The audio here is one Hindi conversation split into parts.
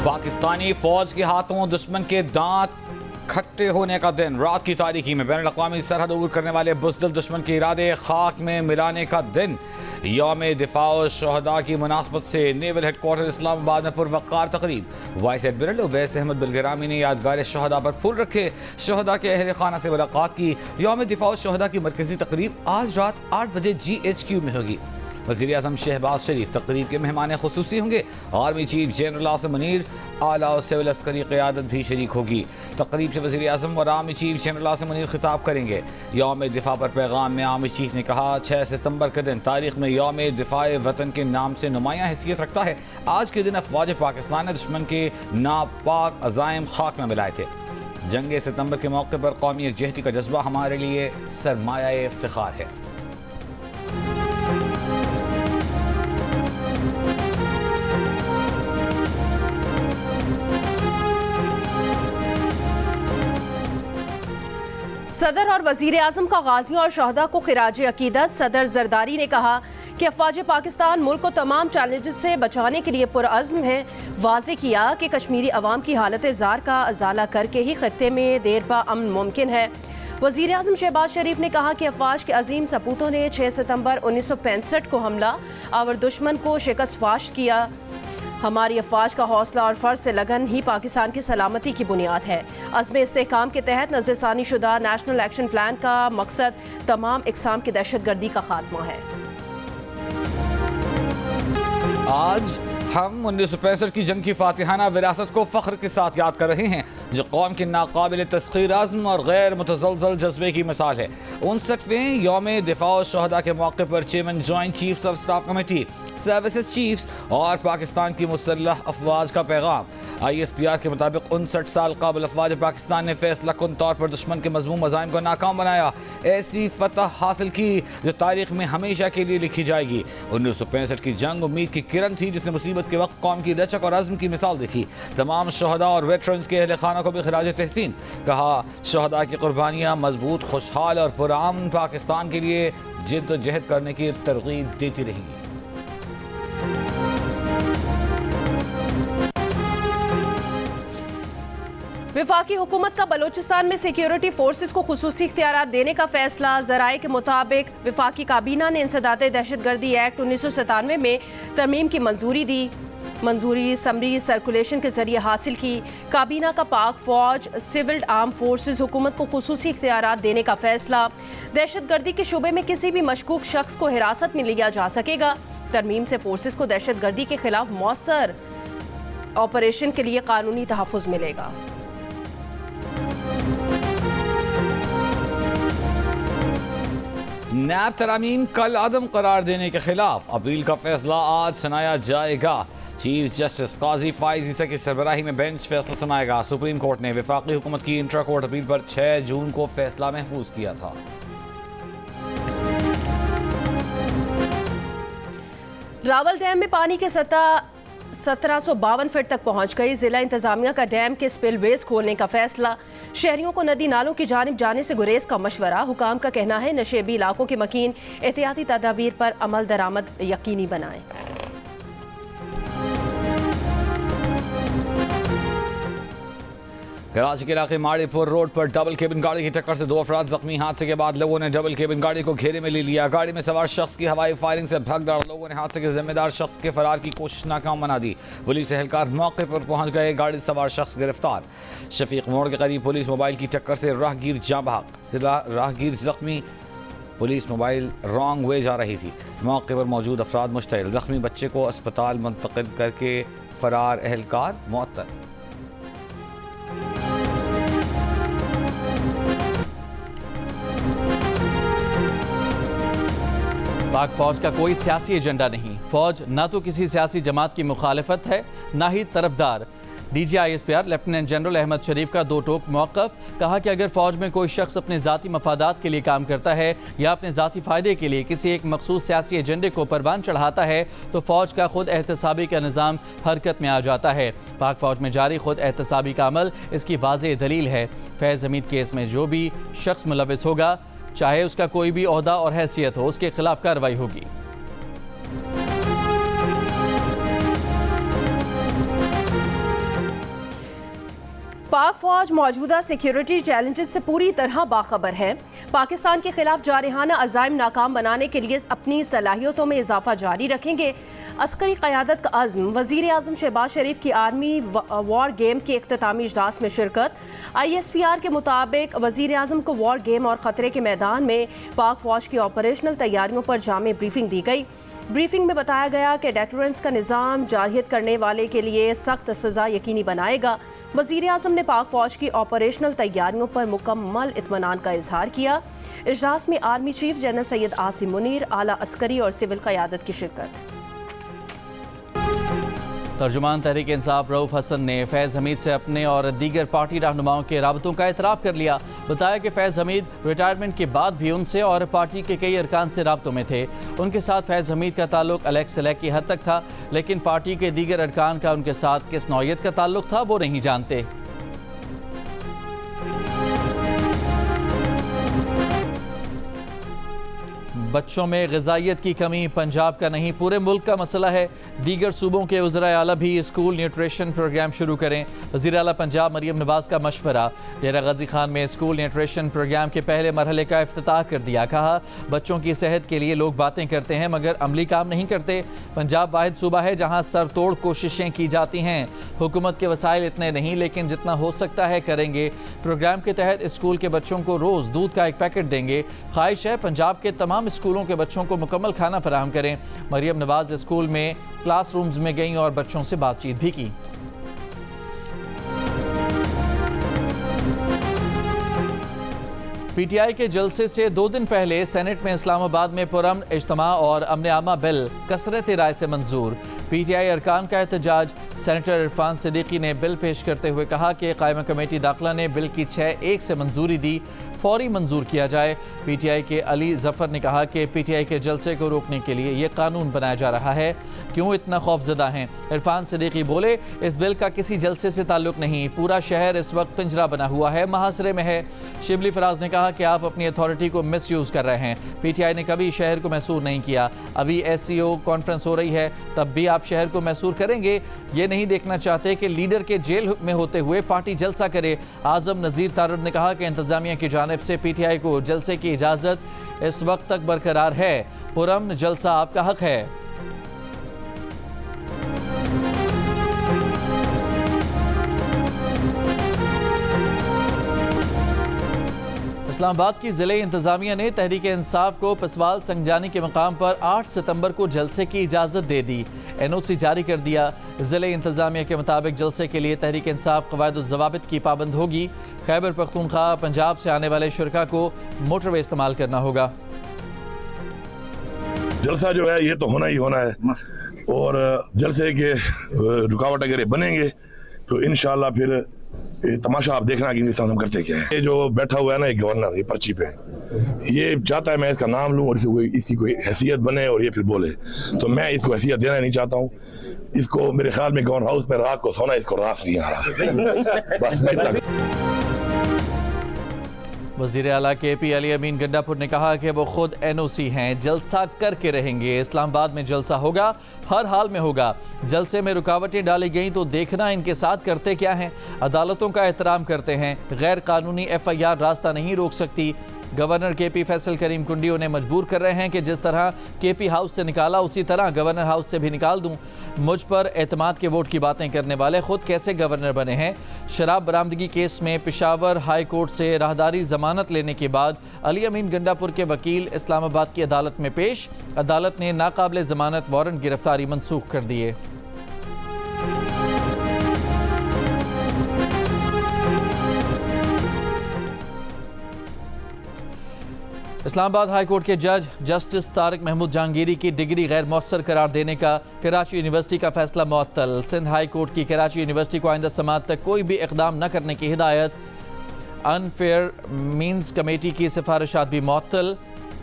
पाकिस्तानी फौज के हाथों दुश्मन के दांत खट्टे होने का दिन। रात की तारीकी में बैनुल अक़वामी सरहद अबूर करने वाले बुज़दिल दुश्मन के इरादे खाक में मिलाने का दिन। यौम दिफा और शहदा की मुनासबत से नेवल हेडक्वार्टर इस्लामाबाद में पुरवक़ार तकरीब। वाइस एडमिरल उवैस अहमद बिलगरामी ने यादगार शहदा पर फूल रखे, शहदा के अहल खाना से मुलाकात की। यौम दिफा और शहदा की मरकजी तकरीब आज रात 8 बजे GHQ में होगी। वज़ीर आज़म शहबाज शरीफ तकरीब के मेहमान खुसूसी होंगे। Army chief general Asim Munir, आला और सिविल अस्करी क़यादत भी शरीक होगी। तकरीब से वज़ीर आज़म और army chief general Asim Munir खिताब करेंगे। यौम दिफा पर पैगाम में आर्मी चीफ ने कहा, 6 सितंबर के दिन तारीख में यौम दिफा वतन के नाम से नुमायाँ हैसियत रखता है। आज के दिन अफवाज पाकिस्तान ने दुश्मन के नापाक अज़ाइम खाक में मिलाए थे। जंग सितंबर के मौके पर कौमी यकजहती का जज्बा हमारे लिए सरमाया इफ्तिखार है। सदर और वजीर आजम का गाजियों और शहदा को खिराज अकीदत। सदर जरदारी ने कहा कि अफवाज पाकिस्तान मुल्क को तमाम चैलेंजेस से बचाने के लिए पुरअज़्म है। वाज़ेह किया कि कश्मीरी अवाम की हालत ज़ार का अजाला करके ही खत्ते में देर पा अमन मुमकिन है। वज़ीर आज़म शहबाज शरीफ ने कहा कि अफवाज के अजीम सपूतों ने 6 सितंबर 1965 को हमला और दुश्मन को शिकस्त फाश किया। हमारी अफवाज का हौसला और फ़र्ज से लगन ही पाकिस्तान की सलामती की बुनियाद है। अज़्म इस्तेहकाम के तहत नज़रसानी शुदा नेशनल एक्शन प्लान का मकसद तमाम इक़साम की दहशत गर्दी का खात्मा है। आज हम 1965 की जंग की फातिहाना विरासत को फ़ख्र के साथ याद कर रहे हैं, जो कौम के नाकाबिल तस्ख़ीर अज़्म और गैर मुतज़लज़ल जज्बे की मिसाल है। 59वें यौम दिफा और शहदा के मौके पर chairman joint chiefs of staff committee, services chiefs और पाकिस्तान की मुसल्लह अफवाज का पैगाम। ISPR के मुताबिक 59 साल काबिल अफवाज पाकिस्तान ने फैसला कुन तौर पर दुश्मन के मज़मूम अज़ाइम को नाकाम बनाया। ऐसी फतह हासिल की जो तारीख में हमेशा के लिए लिखी जाएगी। 1965 की जंग उम्मीद की किरण थी, जिसने मुसीबत के वक्त कौम की लचक और अज़्म की मिसाल देखी। तमाम शहदा और वेटरन्स के अहल खाना को भी खिराज तहसीन। कहा, शहदा की कुर्बानियाँ मजबूत, खुशहाल और पुरअमन पाकिस्तान के लिए जिद्दोजहद करने की तरगीब देती रहेंगी। वफाकी हुकूमत का बलोचिस्तान में सिक्योरिटी फोर्सेस को खुसूसी इख्तियारात देने का फैसला। ज़राए के मुताबिक वफाकी काबीना ने इंसदाद दहशतगर्दी एक्ट 1997 में तरमीम की मंजूरी दी। मंजूरी समरी सर्कुलेशन के जरिए हासिल की। काबीना का पाक फौज, सिविल आर्म फोर्सेस हुकूमत को खुसूसी इख्तियारात देने का फैसला। दहशतगर्दी के शुबे में किसी भी मशकूक शख्स को हिरासत में लिया जा सकेगा। तरमीम से फोर्सेस को दहशतगर्दी के खिलाफ मौसर ऑपरेशन के लिए कानूनी तहफ़्फ़ुज़ मिलेगा। नैब तरामीम कल अदम करार देने के खिलाफ अपील का फैसला आज सुनाया जाएगा। चीफ जस्टिस काजी फाइज ईसा की सरबराही में बेंच फैसला सुनाएगा। सुप्रीम कोर्ट ने वफाकी हुकूमत की इंट्रा कोर्ट अपील पर 6 जून को फैसला महफूज किया था। रावल डैम में पानी की सतह 1752 फीट तक पहुंच गई। जिला इंतजामिया का डैम के स्पिलवेज खोलने का फैसला। शहरियों को नदी नालों की जानिब जाने से गुरेज का मशवरा। हुकाम का कहना है नशेबी इलाकों के मकीन एहतियाती तदाबीर पर अमल दरामद यकीनी बनाएं। कराची के इलाके माड़ीपुर रोड पर डबल केबिन गाड़ी की टक्कर से 2 अफराद जख्मी। हादसे के बाद लोगों ने डबल केबिन गाड़ी को घेरे में ले लिया। गाड़ी में सवार शख्स की हवाई फायरिंग से भगदड़। लोगों ने हादसे के जिम्मेदार शख्स के फरार की कोशिश नाकाम बना दी। पुलिस एहलकार मौके पर पहुंच गए। गाड़ी सवार शख्स गिरफ्तार। शफीक मोड़ के करीब पुलिस मोबाइल की टक्कर से राहगीर जाँ बहक, राहगीर जख्मी। पुलिस मोबाइल रॉन्ग वे जा रही थी। मौके पर मौजूद अफराद मुश्तइल। जख्मी बच्चे को अस्पताल मुंतकिल करके फरार एहलकार मुअत्तल। पाक फौज का कोई सियासी एजेंडा नहीं। फौज ना तो किसी सियासी जमात की मुखालिफत है, ना ही तरफदार। DG ISPR lieutenant general Ahmed Sharif का 2 टोक मौक़िफ़। कहा कि अगर फ़ौज में कोई शख्स अपने ज़ाती मफादात के लिए काम करता है या अपने ज़ाती फ़ायदे के लिए किसी एक मखसूस सियासी एजेंडे को परवान चढ़ाता है तो फ़ौज का खुद एहतसाबी का निज़ाम हरकत में आ जाता है। पाक फ़ौज में जारी खुद एहतसाबी का अमल इसकी वाज़ेह दलील है। फैज़ हमीद केस में जो भी शख्स मुलविस होगा, चाहे उसका कोई भी ओहदा और हैसियत हो, उसके खिलाफ कार्रवाई होगी। पाक फौज मौजूदा सिक्योरिटी चैलेंजेस से पूरी तरह बाखबर है। पाकिस्तान के खिलाफ जारहाना अज़ाइम नाकाम बनाने के लिए अपनी सलाहियतों में इजाफा जारी रखेंगे। अस्करी क़यादत का अज़्म। वज़ीर आज़म शहबाज शरीफ की आर्मी वॉर गेम के इख्तितामी इजलास में शिरकत। ISPR के मुताबिक वज़ीर आज़म को वॉर गेम और ख़तरे के मैदान में पाक फौज की ऑपरेशनल तैयारियों पर जामे ब्रीफिंग दी गई। ब्रीफिंग में बताया गया कि डेटरेंस का निज़ाम जारहियत करने वाले के लिए सख्त सज़ा यकीनी बनाएगा। वज़ीर आज़म ने पाक फौज की ऑपरेशनल तैयारियों पर मुकम्मल इत्मीनान का इजहार किया। इजलास में army chief general Syed Asim Munir, आला अस्करी और सिविल क़यादत की शिरकत। तर्जुमान तहरीक इंसाफ रऊफ हसन ने फैज़ हमीद से अपने और दीगर पार्टी रहनुमाओं के राबतों का एतराफ़ कर लिया। बताया कि फैज़ हमीद रिटायरमेंट के बाद भी उनसे और पार्टी के कई अरकान से राबतों में थे। उनके साथ फैज़ हमीद का ताल्लुक अलग से अलग की हद तक था, लेकिन पार्टी के दीगर अरकान का उनके साथ किस नौयत का ताल्लुक था वो नहीं जानते। बच्चों में ग़िज़ाइयत की कमी पंजाब का नहीं पूरे मुल्क का मसला है। दीगर सूबों के वज़ीर आला भी स्कूल न्यूट्रिशन प्रोग्राम शुरू करें। वज़ीर आला पंजाब मरियम नवाज़ का मशवरा। डेरा गाजी खान में स्कूल न्यूट्रिशन प्रोग्राम के पहले मरहले का इफ्तिताह कर दिया। कहा बच्चों की सेहत के लिए लोग बातें करते हैं मगर अमली काम नहीं करते। पंजाब वाहिद सूबा है जहाँ सर तोड़ कोशिशें की जाती हैं। हुकूमत के वसाइल इतने नहीं, लेकिन जितना हो सकता है करेंगे। प्रोग्राम के तहत स्कूल के बच्चों को रोज़ दूध का एक पैकेट देंगे। ख्वाहिश है पंजाब के तमाम स्कूलों के बच्चों को मुकम्मल खाना फराहम करें। मरियम नवाज स्कूल में क्लासरूम्स में गईं और बच्चों से बातचीत भी की। PTI के जलसे से 2 दिन पहले सेनेट में इस्लामाबाद में पुरअमन इज्तिमा और अमन आमा बिल कसरत राय से मंजूर। PTI अरकान का एहतजाज। सेनेटर इरफान सिद्दीकी ने बिल पेश करते हुए कहा कि कायमा कमेटी दाखिला ने बिल की 6-1 से मंजूरी दी, फौरी मंजूर किया जाए। PTI के अली जफर ने कहा कि PTI के जलसे को रोकने के लिए ये कानून बनाया जा रहा है, क्यों इतना खौफजदा हैं। इरफान सिद्दीकी बोले इस बिल का किसी जलसे से ताल्लुक नहीं, पूरा शहर इस वक्त पिंजरा बना हुआ है, मुहासरे में है। शिबली फराज ने कहा कि आप अपनी अथॉरिटी को मिसयूज़ कर रहे हैं। PTI ने कभी शहर को मैसूर नहीं किया। अभी SCO कॉन्फ्रेंस हो रही है, तब भी आप शहर को मैसूर करेंगे। ये नहीं देखना चाहते कि लीडर के जेल में होते हुए पार्टी जलसा करे। आजम नज़ीर तारड़ ने कहा कि इंतजामिया की जानिब से PTI को जलसे की इजाज़त इस वक्त तक बरकरार है। पुरअमन जलसा आपका हक है। इस्लामाबाद की ज़िले इंतजामिया ने तहरीक इंसाफ को पसवाल संगजानी के मकाम पर 8 सितंबर को जलसे की इजाज़त दे दी। NOC जारी कर दिया। ज़िले इंतजामिया के मुताबिक जलसे के लिए तहरीक इंसाफ क़वायद व ज़वाबित की पाबंद होगी। खैबर पख्तूनख्वा पंजाब से आने वाले शुरका को मोटरवे इस्तेमाल करना होगा। जलसा जो है ये तो होना ही होना है, और जलसे के रुकावट अगर बनेंगे तो इंशाल्लाह फिर ये तमाशा आप देखना कि हम करते क्या है। ये जो बैठा हुआ है ना, ये गवर्नर, ये पर्ची पे, ये चाहता है मैं इसका नाम लूं और इसकी कोई हैसियत बने और ये फिर बोले, तो मैं इसको हैसियत देना नहीं चाहता हूँ। इसको मेरे ख्याल में गवर्नर हाउस में रात को सोना इसको रास नहीं आ रहा। बस वज़ीर आला KP अली अमीन गंडापुर ने कहा कि वो खुद NOC हैं, जलसा करके रहेंगे। इस्लामाबाद में जलसा होगा, हर हाल में होगा। जलसे में रुकावटें डाली गई तो देखना इनके साथ करते क्या हैं। अदालतों का एहतराम करते हैं, गैर कानूनी FIR रास्ता नहीं रोक सकती। गवर्नर KP फैसल करीम कुंडी उन्हें मजबूर कर रहे हैं कि जिस तरह KP हाउस से निकाला उसी तरह गवर्नर हाउस से भी निकाल दूं। मुझ पर एतमाद के वोट की बातें करने वाले खुद कैसे गवर्नर बने हैं। शराब बरामदगी केस में पेशावर हाई कोर्ट से राहदारी जमानत लेने के बाद अली अमीन गंडापुर के वकील इस्लामाबाद की अदालत में पेश। अदालत ने नाकाबिल जमानत वारंट गिरफ्तारी मनसूख कर दिए। इस्लामाबाद हाई कोर्ट के जज जस्टिस तारिक महमूद जहांगीरी की डिग्री गैर मौसर करार देने का कराची यूनिवर्सिटी का फैसला मुअत्तल। सिंध हाई कोर्ट की कराची यूनिवर्सिटी को आइंदा समात तक कोई भी इकदाम न करने की हिदायत। अनफेयर मीन्स कमेटी की सिफारिशात भी मुअत्तल।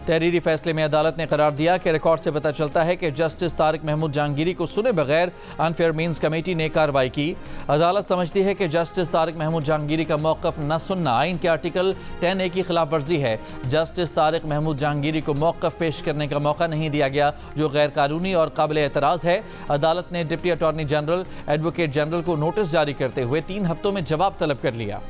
तहरीरी फैसले में अदालत ने करार दिया कि रिकॉर्ड से पता चलता है कि जस्टिस तारिक महमूद जहांगीरी को सुने बगैर अनफेयर मीन्स कमेटी ने कार्रवाई की। अदालत समझती है कि जस्टिस तारिक महमूद जहांगीरी का मौक़िफ़ न सुनना आइन के आर्टिकल 10A की खिलाफ वर्जी है। जस्टिस तारिक महमूद जहांगीरी को मौक़िफ़ पेश करने का मौका नहीं दिया गया, जो गैर कानूनी और काबिल एतराज़ है। अदालत ने deputy attorney general, advocate general को नोटिस जारी करते हुए 3 हफ्तों में जवाब तलब कर लिया।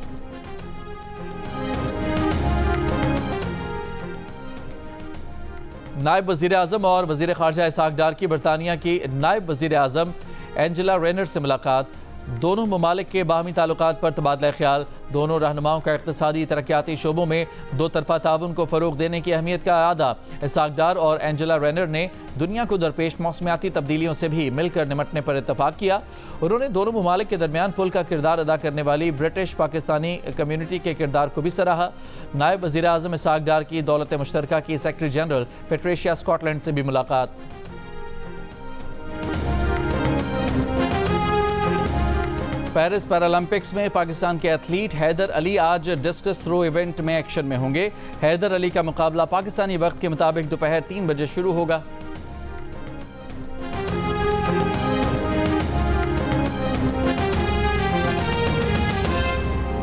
नायब वज़ीर आज़म और वज़ीर ख़ारजा इसहाक़ डार की बरतानिया की नायब वज़ीर आज़म एंजेला रेनर से मुलाकात। दोनों ममालिक के बाहमी ताल्लुकात पर तबादला ख्याल। दोनों रहनुमाओं का इक़्तिसादी तरक्याती शोबों में दो तरफ़ा ताउन को फ़रोग़ देने की अहमियत का अयादा। इसहाक़ डार और एंजेला रेनर ने दुनिया को दरपेश मौसमियाती तब्दीलियों से भी मिलकर निमटने पर इत्तफ़ाक़ किया। उन्होंने दोनों ममालिक के दरमियान पुल का किरदार अदा करने वाली ब्रिटिश पाकिस्तानी कम्यूनिटी के किरदार को भी सराहा। नायब वज़ीर आज़म इसहाक़ डार की दौलत मुश्तरका की सेक्रेटरी जनरल पेट्रिशिया स्कॉटलैंड से भी मुलाकात। पेरिस पैरालंपिक्स में पाकिस्तान के एथलीट हैदर अली आज डिस्कस थ्रो इवेंट में एक्शन में होंगे। हैदर अली का मुकाबला पाकिस्तानी वक्त के मुताबिक दोपहर 3 बजे शुरू होगा।